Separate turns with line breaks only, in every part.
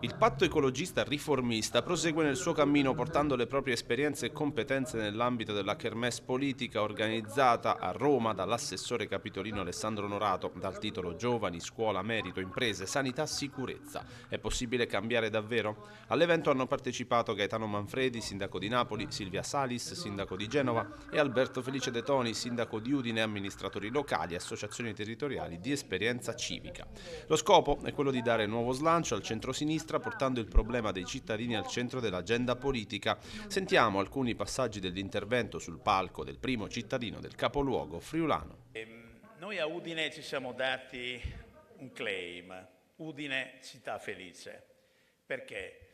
Il patto ecologista riformista prosegue nel suo cammino portando le proprie esperienze e competenze nell'ambito della kermesse politica organizzata a Roma dall'assessore capitolino Alessandro Norato dal titolo Giovani, Scuola, Merito, Imprese, Sanità, Sicurezza. È possibile cambiare davvero? All'evento hanno partecipato Gaetano Manfredi, sindaco di Napoli, Silvia Salis, sindaco di Genova e Alberto Felice De Toni, sindaco di Udine, amministratori locali e associazioni territoriali di esperienza civica. Lo scopo è quello di dare nuovo slancio al centro-sinistra portando il problema dei cittadini al centro dell'agenda politica. Sentiamo alcuni passaggi dell'intervento sul palco del primo cittadino del capoluogo friulano.
Noi a Udine ci siamo dati un claim, Udine città felice. Perché?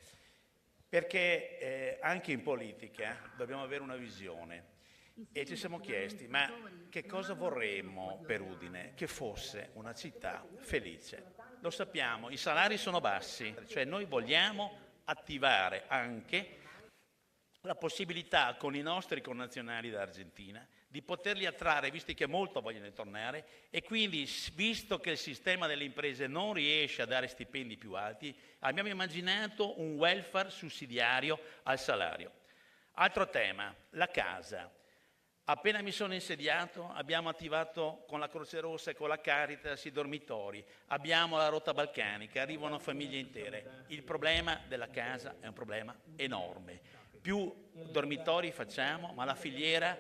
Perché anche in politica dobbiamo avere una visione e ci siamo chiesti ma che cosa vorremmo per Udine? Che fosse una città felice. Lo sappiamo, i salari sono bassi, cioè noi vogliamo attivare anche la possibilità con i nostri connazionali d'Argentina di poterli attrarre, visto che molto vogliono tornare, e quindi, visto che il sistema delle imprese non riesce a dare stipendi più alti, abbiamo immaginato un welfare sussidiario al salario. Altro tema, la casa. Appena mi sono insediato abbiamo attivato con la Croce Rossa e con la Caritas i dormitori, abbiamo la rotta balcanica, arrivano famiglie intere. Il problema della casa è un problema enorme. Più dormitori facciamo, ma la filiera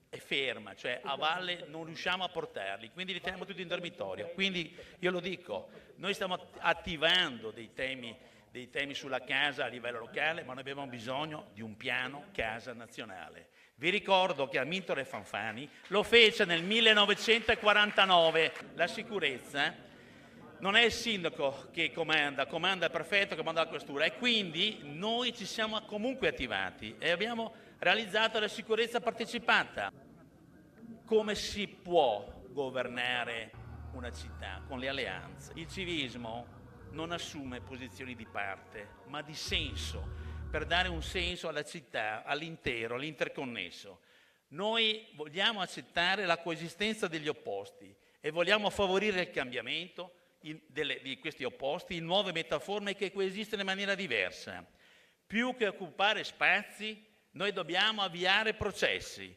è ferma, cioè a valle non riusciamo a portarli, quindi li teniamo tutti in dormitorio. Quindi io lo dico, noi stiamo attivando dei temi sulla casa a livello locale, ma noi abbiamo bisogno di un piano casa nazionale. Vi ricordo che Amintore Fanfani lo fece nel 1949. La sicurezza non è il sindaco che comanda il prefetto, comanda la questura, e quindi noi ci siamo comunque attivati e abbiamo realizzato la sicurezza partecipata. Come si può governare una città? Con le alleanze. Il civismo non assume posizioni di parte, ma di senso, per dare un senso alla città, all'intero, all'interconnesso. Noi vogliamo accettare la coesistenza degli opposti e vogliamo favorire il cambiamento di questi opposti in nuove metaforme che coesistono in maniera diversa. Più che occupare spazi, noi dobbiamo avviare processi